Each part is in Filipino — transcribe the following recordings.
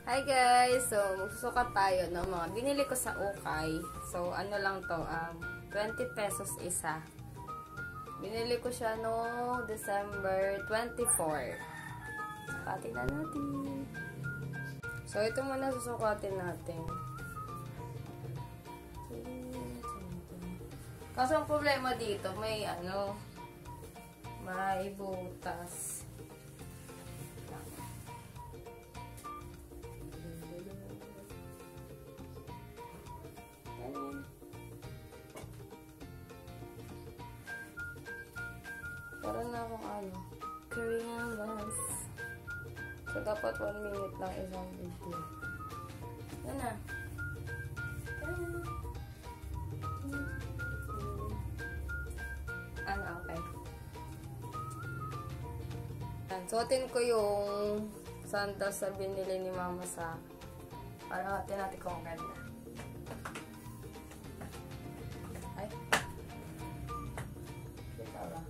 Hi guys! So, magsusukat tayo ng mga binili ko sa ukay. So, ano lang to, 20 pesos isa. Binili ko siya no December 24. Sukatin na natin. So, ito muna susukatin natin. Kaso ang problema dito, may may butas. Parang na akong Korean dance. So, dapat 1 minute lang isang video. Yan na. Okay. Suotin ko yung sandals na binili ni Mama sa para natin kung ganda. Ay. Kita ba?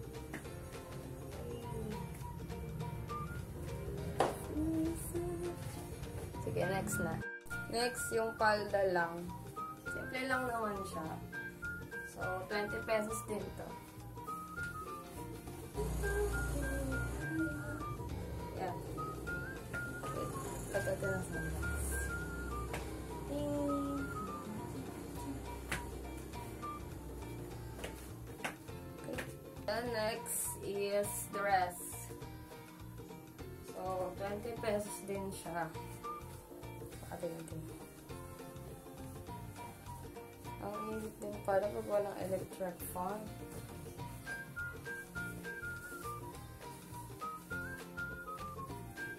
Sige, next na. Next, yung palda lang. Simple lang naman siya. So, 20 pesos din to. Yan. Wait, ito na sandals. Ding! Okay. Then next is dress. So, 20 pesos din siya. Pakatindi. Ang init din pala pag walang electric fan.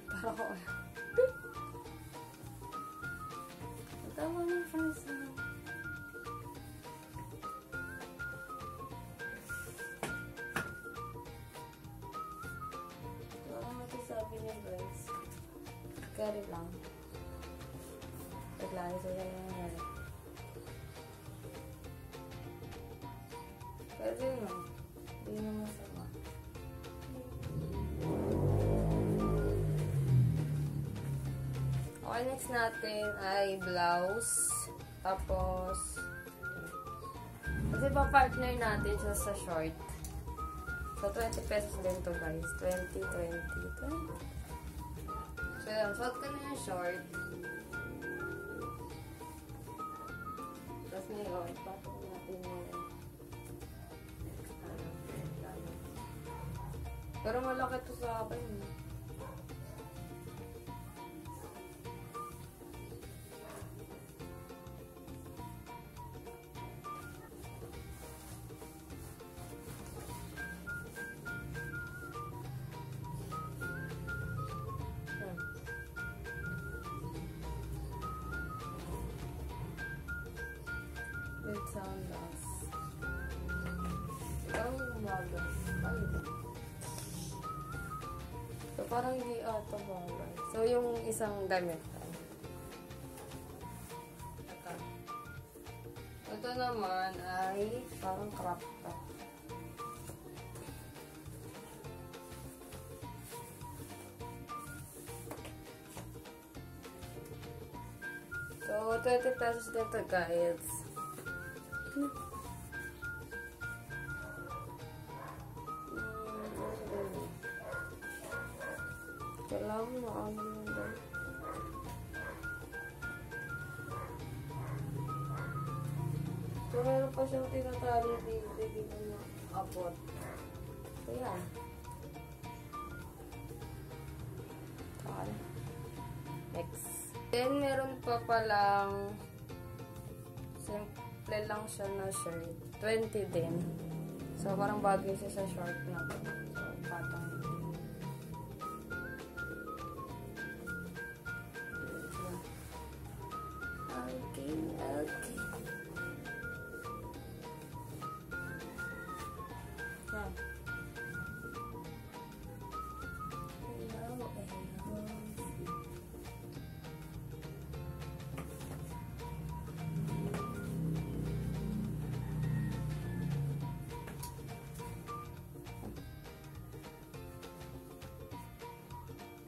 Para ko ang tama ng friends na. Sabi niya guys, carry lang. Naglari sila nangyari. Pwede no? Hindi na masama. Okay, next natin ay blouse. Tapos, kasi pa-partner natin siya sa short. So, 20 pesos din to guys. 20. So, yan. Suot ko na yung short. Tapos ngayon, patong natin yung pero malaki to sa akin. With sandals. Ang umaga. So, parang hindi ata bagay. So, yung isang damit. Ito naman ay parang crop top. So, 20 pesos dito guys. Kailangan mo ang ganda. So, meron pa siyang tinatali dito. Hindi ko na abot. So, yan. Next. Then, meron pa palang simple lang siya na shirt. 20 din. So, parang bagay siya sa short na. So, patang. Okay. Yan.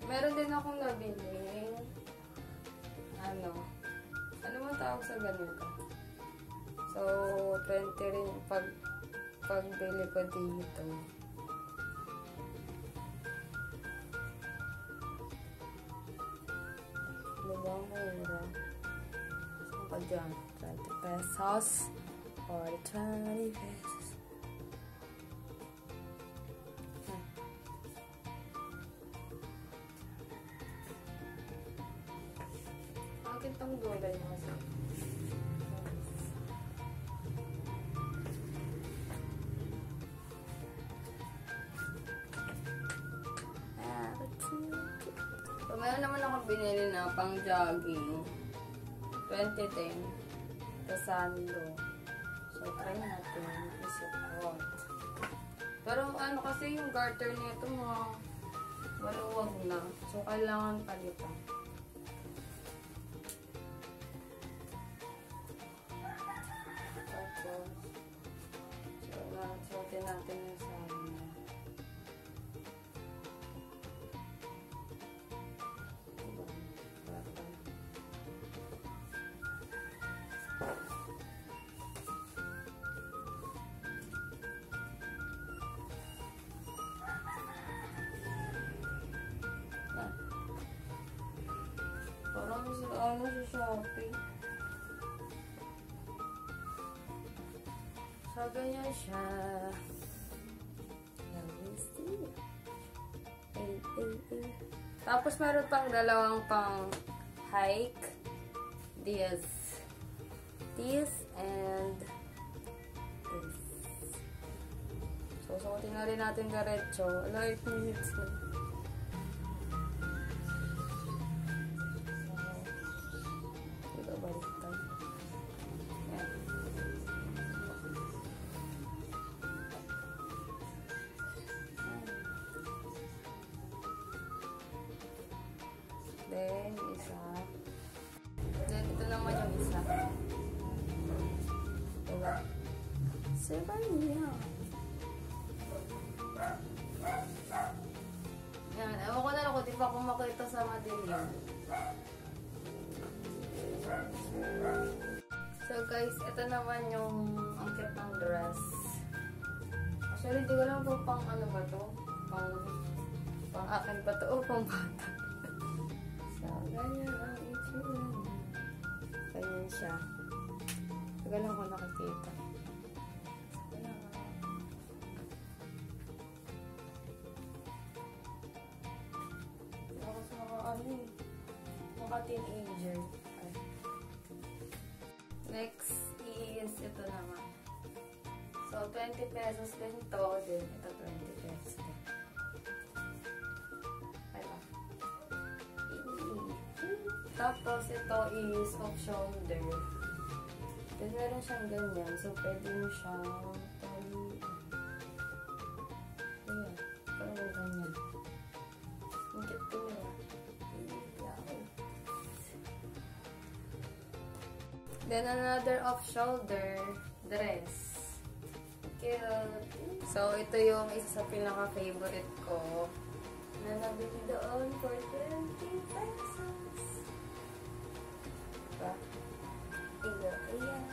Meron din akong nabili tawag sa ganito. So, 20 rin yung pagbili ko dito. Diba, mura. Saan ka dyan? 20 pesos or 20 pesos. Bakit itong gulay mo kasi? So, meron naman ako binili na pang jogging. 2010. Kasando. So, try natin. Isuot. Pero ano kasi yung garter nito mga maluwag na. So, kailangan palitan. Tapos, so, suotin natin yung sana. Parang ano sa Shopee. So, ganyan siya. Let me see. Tapos, meron pang dalawang pang hike. This and this. So, suotin na rin natin diretso. 8 minutes na. Then, isa. Then, ito naman yung isa. Diba? Sebanya. Yan. Ewan ko na lang kung di pa kumakita sa madilim. So, guys, ito naman yung ang cute ng dress. Actually, di ko lang po pang ano ba to? Pang akin ba to o pang bata? So, ganyan ang itsura. Ganyan siya. Tagal lang ko nakikita. Ako sa mga teenager. Next is ito naman. So, 20 pesos din to. Din ito 20 pesos din. Tapos, ito is off shoulder. Then, meron siyang ganyan. So, pwede mo siyang ayan. Parang ganyan. Ang cute ko nila. Then, another off shoulder dress. Cute. So, ito yung isa sa pinaka-favorite ko. Na nabili doon for 20 pesos. Diba? Ayan.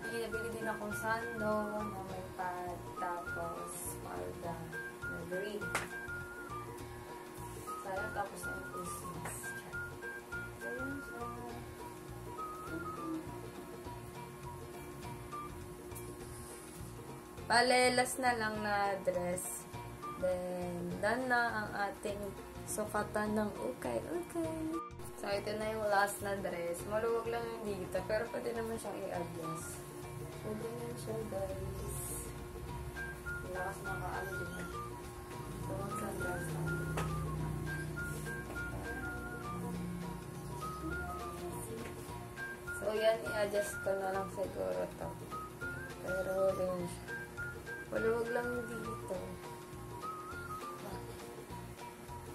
May nabili din akong sando na may pad, tapos palda na green. Sayang tapos na yung Christmas. Ayan siya. Bale, last na lang na dress. Then, done na ang ating sukatan ng ukay. So, ito na yung last na dress. Maluwag lang yung dito, pero pwede naman siyang i-adjust. Pwede na siya, guys. Lakas makaano din. So, mag-sundress na. So, yan, i-adjust ko na lang siguro to. Pero, din siya. Maluwag lang yung dito.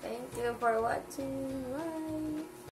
Thank you for watching. Bye!